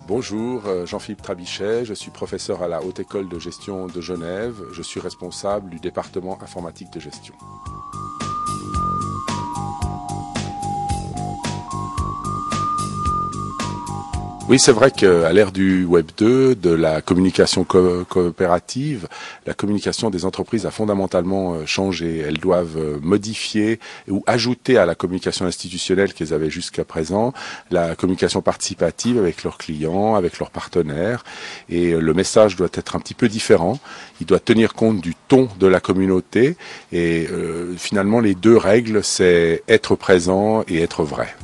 Bonjour, Jean-Philippe Trabichet, je suis professeur à la Haute École de Gestion de Genève. Je suis responsable du département informatique de gestion. Oui, c'est vrai qu'à l'ère du Web 2, de la communication coopérative, la communication des entreprises a fondamentalement changé. Elles doivent modifier ou ajouter à la communication institutionnelle qu'elles avaient jusqu'à présent la communication participative avec leurs clients, avec leurs partenaires. Et le message doit être un petit peu différent. Il doit tenir compte du ton de la communauté. Et finalement, les deux règles, c'est être présent et être vrai.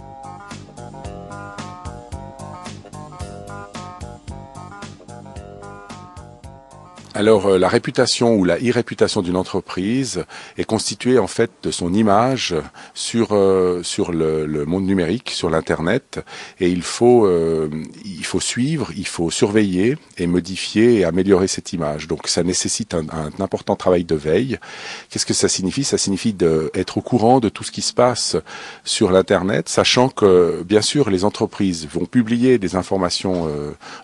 Alors, la réputation ou la irréputation d'une entreprise est constituée en fait de son image sur le monde numérique, sur l'internet, et il faut suivre, il faut surveiller et modifier et améliorer cette image. Donc, ça nécessite un important travail de veille. Qu'est-ce que ça signifie? Ça signifie d'être au courant de tout ce qui se passe sur l'internet, sachant que bien sûr les entreprises vont publier des informations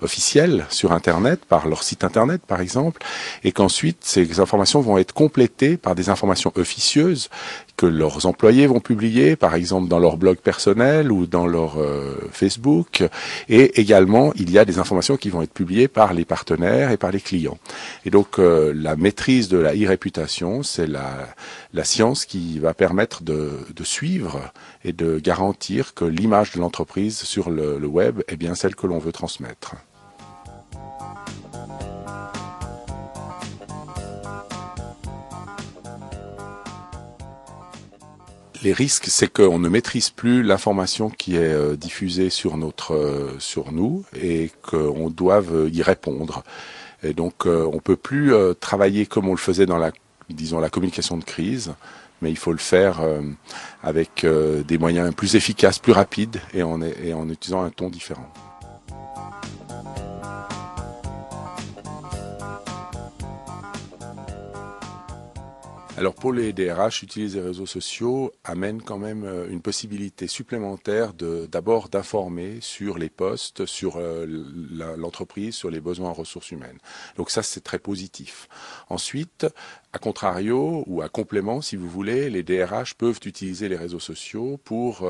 officielles sur internet par leur site internet par exemple, et qu'ensuite ces informations vont être complétées par des informations officieuses que leurs employés vont publier, par exemple dans leur blog personnel ou dans leur Facebook. Et également, il y a des informations qui vont être publiées par les partenaires et par les clients. Et donc, la maîtrise de la e-réputation, c'est la science qui va permettre de suivre et de garantir que l'image de l'entreprise sur le web est bien celle que l'on veut transmettre. Les risques, c'est qu'on ne maîtrise plus l'information qui est diffusée sur nous et qu'on doive y répondre. Et donc, on peut plus travailler comme on le faisait dans la communication de crise, mais il faut le faire avec des moyens plus efficaces, plus rapides et en utilisant un ton différent. Alors pour les DRH, utiliser les réseaux sociaux amène quand même une possibilité supplémentaire d'abord d'informer sur les postes, sur l'entreprise, sur les besoins en ressources humaines. Donc ça, c'est très positif. Ensuite, à contrario ou à complément, si vous voulez, les DRH peuvent utiliser les réseaux sociaux pour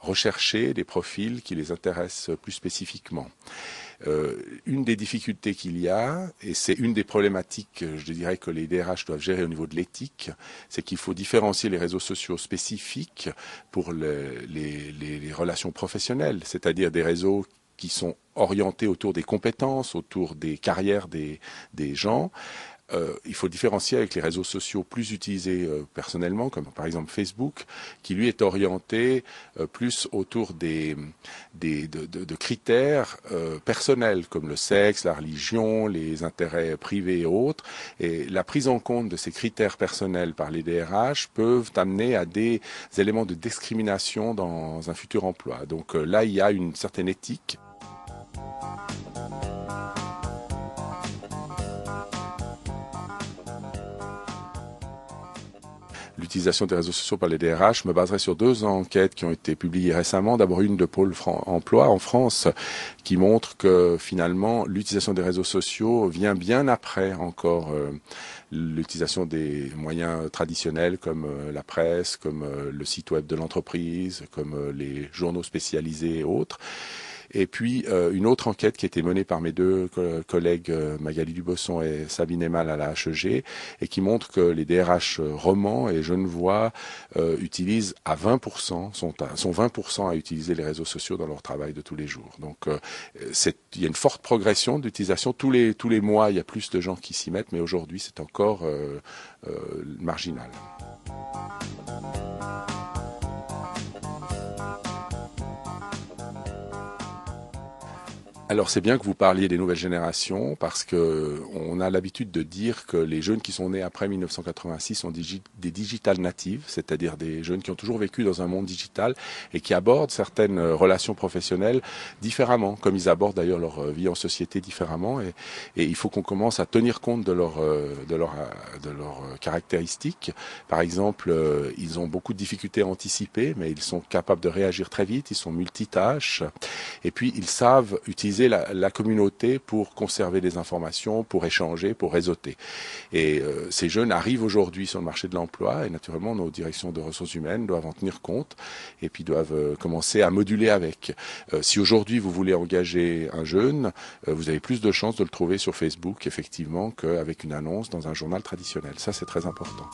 rechercher des profils qui les intéressent plus spécifiquement. Une des difficultés qu'il y a, et c'est une des problématiques, je dirais, que les DRH doivent gérer au niveau de l'éthique, c'est qu'il faut différencier les réseaux sociaux spécifiques pour les relations professionnelles, c'est-à-dire des réseaux qui sont orientés autour des compétences, autour des carrières des gens. Il faut différencier avec les réseaux sociaux plus utilisés personnellement, comme par exemple Facebook, qui lui est orienté plus autour de critères personnels, comme le sexe, la religion, les intérêts privés et autres. Et la prise en compte de ces critères personnels par les DRH peuvent amener à des éléments de discrimination dans un futur emploi. Donc là, il y a une certaine éthique. L'utilisation des réseaux sociaux par les DRH, me baserai sur deux enquêtes qui ont été publiées récemment. D'abord une de Pôle emploi en France qui montre que finalement l'utilisation des réseaux sociaux vient bien après encore l'utilisation des moyens traditionnels comme la presse, comme le site web de l'entreprise, comme les journaux spécialisés et autres. Et puis une autre enquête qui a été menée par mes deux collègues Magali Dubosson et Sabine Emal à la HEG et qui montre que les DRH romans et genevois utilisent à 20%, sont 20% à utiliser les réseaux sociaux dans leur travail de tous les jours. Donc il y a une forte progression d'utilisation. Tous les mois, il y a plus de gens qui s'y mettent, mais aujourd'hui, c'est encore marginal. Alors c'est bien que vous parliez des nouvelles générations parce que on a l'habitude de dire que les jeunes qui sont nés après 1986 sont des digital natives, c'est-à-dire des jeunes qui ont toujours vécu dans un monde digital et qui abordent certaines relations professionnelles différemment, comme ils abordent d'ailleurs leur vie en société différemment. Et il faut qu'on commence à tenir compte de leurs caractéristiques. Par exemple, ils ont beaucoup de difficultés à anticiper, mais ils sont capables de réagir très vite. Ils sont multitâches et puis ils savent utiliser utiliser la communauté pour conserver des informations, pour échanger, pour réseauter. Et ces jeunes arrivent aujourd'hui sur le marché de l'emploi et naturellement nos directions de ressources humaines doivent en tenir compte et puis doivent commencer à moduler avec. Si aujourd'hui vous voulez engager un jeune, vous avez plus de chances de le trouver sur Facebook effectivement qu'avec une annonce dans un journal traditionnel. Ça c'est très important.